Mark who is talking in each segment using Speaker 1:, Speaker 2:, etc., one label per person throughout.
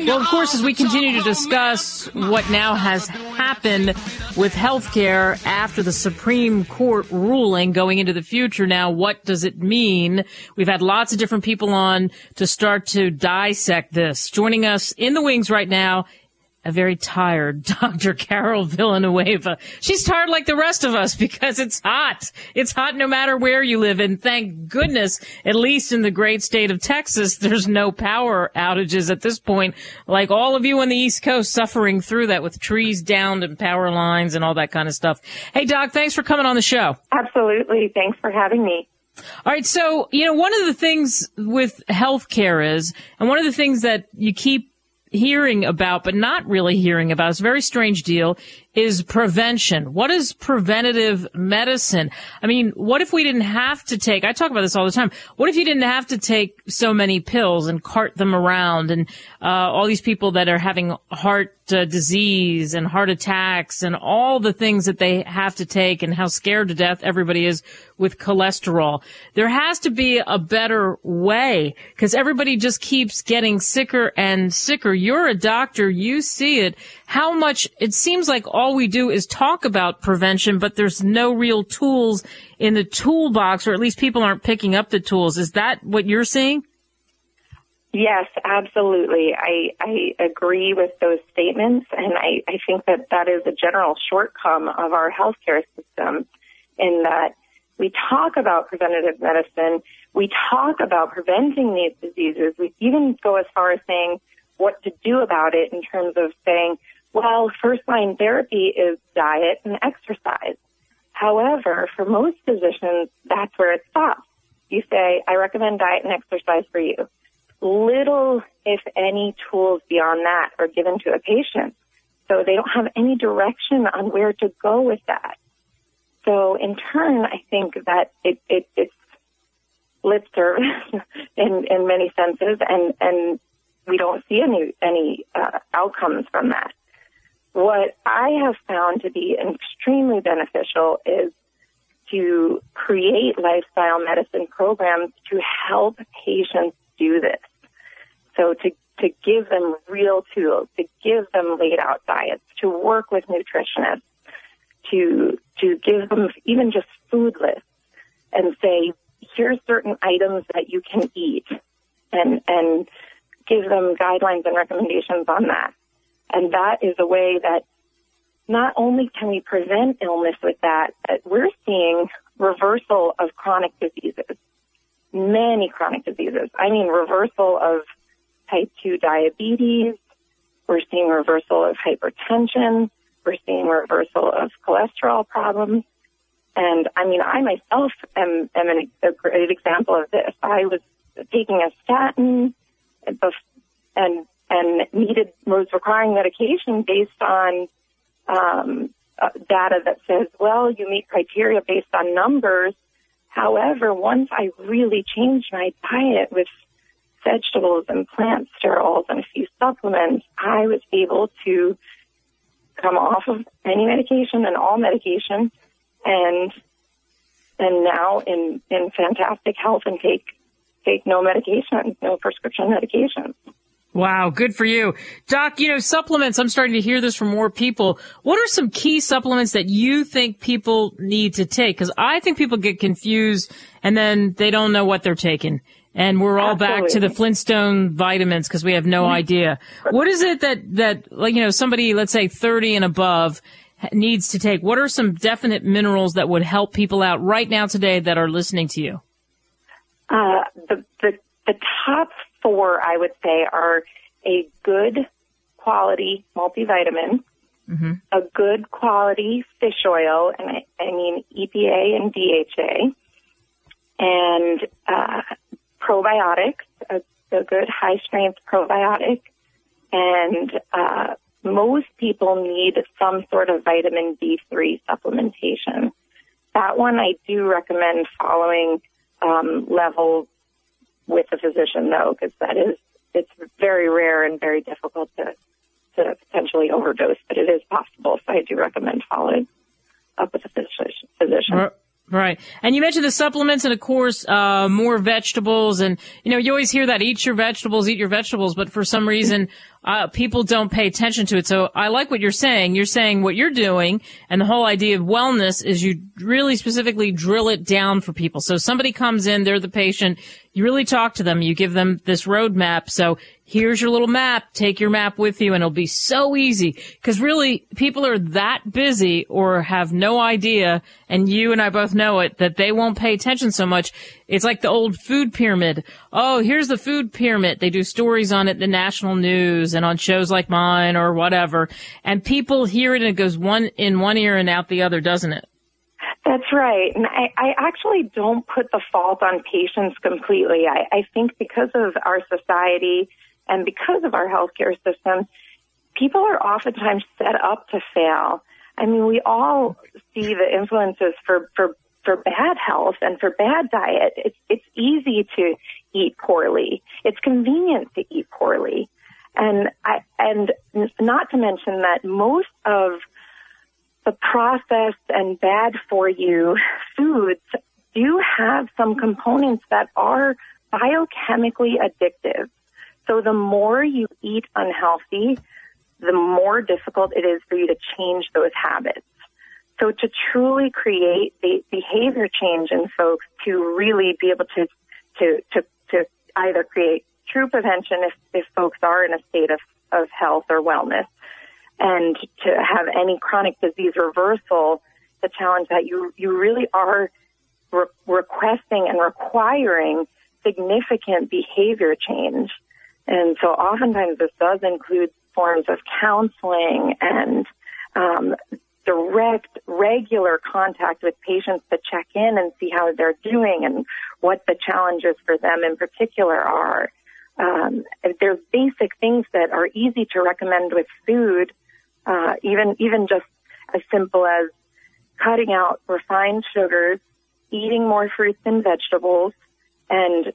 Speaker 1: Well, of course, as we continue to discuss what now has happened with healthcare after the Supreme Court ruling going into the future now, what does it mean? We've had lots of different people on to start to dissect this. Joining us in the wings right now, a very tired Dr. Carol Villanueva. She's tired like the rest of us because it's hot. It's hot no matter where you live. And thank goodness, at least in the great state of Texas, there's no power outages at this point. Like all of you on the East Coast suffering through that with trees downed and power lines and all that kind of stuff. Hey, Doc, thanks for coming on the show.
Speaker 2: Absolutely. Thanks for having me.
Speaker 1: All right. So, one of the things with healthcare is, and one of the things that you keep hearing about, but not really hearing about, it's a very strange deal, is prevention. What is preventative medicine? I mean, what if we didn't have to take, I talk about this all the time, what if you didn't have to take so many pills and cart them around and all these people that are having heart disease and heart attacks and all the things that they have to take and how scared to death everybody is with cholesterol. There has to be a better way because everybody just keeps getting sicker and sicker. You're a doctor. You see it. How much it seems like all we do is talk about prevention, but there's no real tools in the toolbox, or at least people aren't picking up the tools. Is that what you're seeing?
Speaker 2: Yes, absolutely. I agree with those statements, and I think that is a general shortcoming of our healthcare system in that we talk about preventative medicine, we talk about preventing these diseases, we even go as far as saying what to do about it in terms of saying, well, first-line therapy is diet and exercise. However, for most physicians, that's where it stops. You say, I recommend diet and exercise for you. Little, if any, tools beyond that are given to a patient. So they don't have any direction on where to go with that. So in turn, I think that it's lip service in many senses, and we don't see any outcomes from that. What I have found to be extremely beneficial is to create lifestyle medicine programs to help patients do this. So to give them real tools, to give them laid out diets, to work with nutritionists, to give them even just food lists and say, here's certain items that you can eat and give them guidelines and recommendations on that. And that is a way that not only can we prevent illness with that, but we're seeing reversal of chronic diseases, many chronic diseases. I mean, reversal of type 2 diabetes. We're seeing reversal of hypertension. We're seeing reversal of cholesterol problems. And I mean, I myself am a great example of this. I was taking a statin and was requiring medication based on data that says, well, you meet criteria based on numbers. However, once I really changed my diet with vegetables and plant sterols and a few supplements, I was able to come off of any medication and all medication and now in fantastic health and take no medication, no prescription medication.
Speaker 1: Wow, good for you. Doc, supplements, I'm starting to hear this from more people. What are some key supplements that you think people need to take? Because I think people get confused and then they don't know what they're taking. And we're all back to the Flintstone vitamins because we have no idea. What is it that somebody, let's say 30 and above, needs to take? What are some definite minerals that would help people out right now today that are listening to you?
Speaker 2: The top 4, I would say, are a good quality multivitamin, a good quality fish oil, and I mean EPA and DHA, and probiotics, a good high-strength probiotic, and most people need some sort of vitamin D3 supplementation. That one I do recommend following level with a physician, though, because it's very rare and very difficult to potentially overdose, but it is possible. So I do recommend following up with a physician.
Speaker 1: Right. And you mentioned the supplements and, of course, more vegetables. And, you always hear that, eat your vegetables. But for some reason, people don't pay attention to it. So I like what you're saying. You're saying what you're doing. And the whole idea of wellness is you really specifically drill it down for people. So somebody comes in, they're the patient. You really talk to them. You give them this roadmap. So here's your little map. Take your map with you, and it'll be so easy. Because really, people are that busy or have no idea, and you and I both know it, that they won't pay attention so much. It's like the old food pyramid. Oh, here's the food pyramid. They do stories on it in the national news and on shows like mine or whatever. And people hear it, and it goes in one ear and out the other, doesn't it?
Speaker 2: That's right. And I actually don't put the fault on patients completely. I think because of our society and because of our healthcare system, people are oftentimes set up to fail. I mean, we all see the influences for bad health and for bad diet. It's easy to eat poorly. It's convenient to eat poorly. And not to mention that most of the processed and bad for you foods do have some components that are biochemically addictive. So the more you eat unhealthy, the more difficult it is for you to change those habits. So to truly create the behavior change in folks to really be able to either create true prevention if folks are in a state of health or wellness, and to have any chronic disease reversal, the challenge that you really are requesting and requiring significant behavior change. And so oftentimes this does include forms of counseling and direct, regular contact with patients to check in and see how they're doing and what the challenges for them in particular are. There's basic things that are easy to recommend with food, even just as simple as cutting out refined sugars, eating more fruits and vegetables, and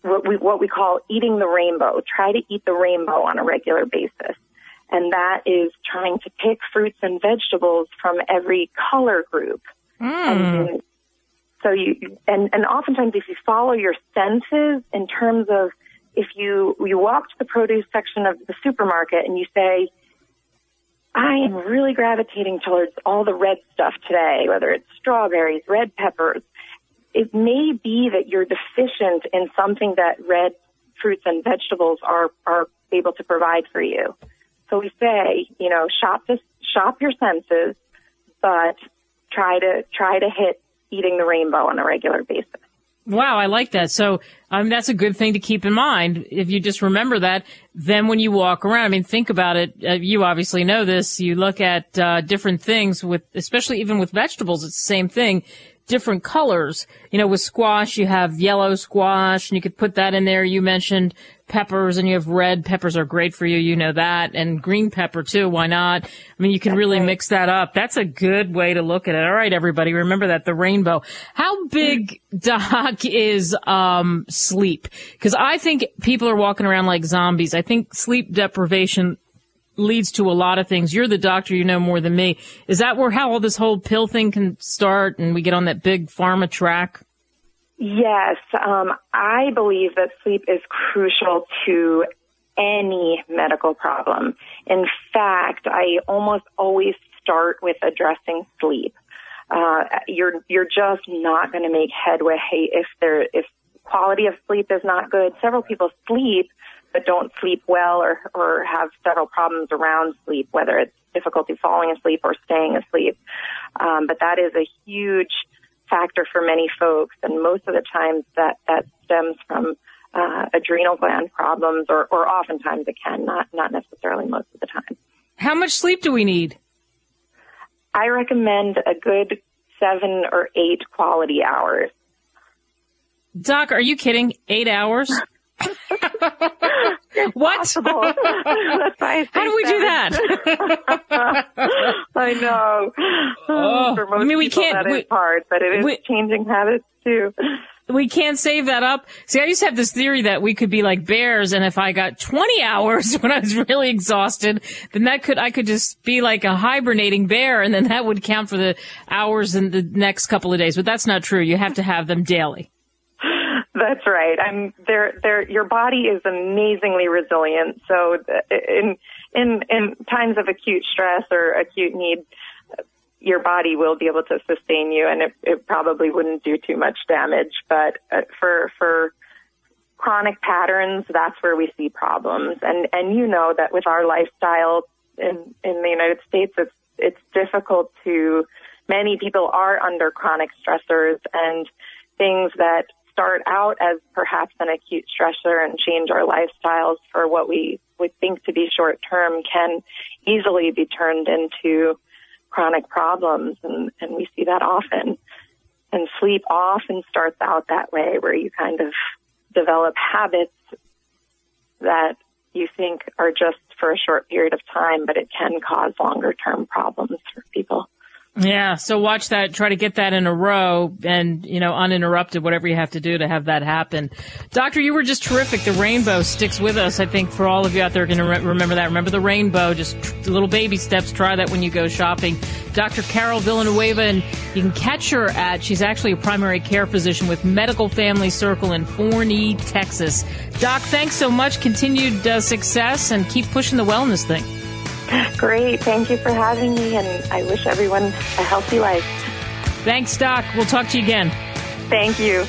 Speaker 2: what we call eating the rainbow. Try to eat the rainbow on a regular basis. And that is trying to pick fruits and vegetables from every color group. And so and oftentimes if you follow your senses in terms of if you walk to the produce section of the supermarket and you say, I am really gravitating towards all the red stuff today, whether it's strawberries, red peppers, it may be that you're deficient in something that red fruits and vegetables are able to provide for you. So we say, shop your senses, but try to hit eating the rainbow on a regular basis.
Speaker 1: Wow, I like that. So that's a good thing to keep in mind. If you just remember that, then when you walk around, I mean, think about it. You obviously know this. You look at different things especially even with vegetables, it's the same thing. Different colors. With squash, you have yellow squash, and you could put that in there. You mentioned peppers, and you have red. Peppers are great for you. You know that. And green pepper, too. Why not? I mean, you can really mix that up. That's a good way to look at it. All right, everybody, remember that, the rainbow. How big, Doc, is sleep? Because I think people are walking around like zombies. I think sleep deprivation leads to a lot of things. You're the doctor, you know more than me. Is that how all this whole pill thing can start and we get on that big pharma track?
Speaker 2: Yes. I believe that sleep is crucial to any medical problem. In fact, I almost always start with addressing sleep. You're just not going to make headway if quality of sleep is not good. Several people sleep but don't sleep well or have several problems around sleep, whether it's difficulty falling asleep or staying asleep. But that is a huge factor for many folks, and most of the times that stems from adrenal gland problems, or oftentimes it can, not necessarily most of the time.
Speaker 1: How much sleep do we need?
Speaker 2: I recommend a good 7 or 8 quality hours.
Speaker 1: Doc, are you kidding? 8 hours? What?
Speaker 2: How
Speaker 1: do we do that?
Speaker 2: I know. For most people, that is hard, but it is changing habits too.
Speaker 1: We can't save that up. See, I used to have this theory that we could be like bears, and if I got 20 hours when I was really exhausted, then I could just be like a hibernating bear, and then that would count for the hours in the next couple of days. But that's not true. You have to have them daily.
Speaker 2: That's right. Your body is amazingly resilient. So in times of acute stress or acute need, your body will be able to sustain you, and it probably wouldn't do too much damage. But for chronic patterns, that's where we see problems. And you know that with our lifestyle in the United States, it's difficult to. Many people are under chronic stressors, and things that start out as perhaps an acute stressor and change our lifestyles for what we would think to be short term can easily be turned into chronic problems, and we see that often. And sleep often starts out that way, where you kind of develop habits that you think are just for a short period of time, but it can cause longer term problems for people.
Speaker 1: Yeah, so watch that. Try to get that in a row and, uninterrupted, whatever you have to do to have that happen. Doctor, you were just terrific. The rainbow sticks with us. I think for all of you out there going to remember that. Remember the rainbow, just little baby steps. Try that when you go shopping. Dr. Carol Villanueva, and you can catch her she's actually a primary care physician with Medical Family Circle in Forney, Texas. Doc, thanks so much. Continued success, and keep pushing the wellness thing.
Speaker 2: Great. Thank you for having me, and I wish everyone a healthy life.
Speaker 1: Thanks, Doc. We'll talk to you again.
Speaker 2: Thank you.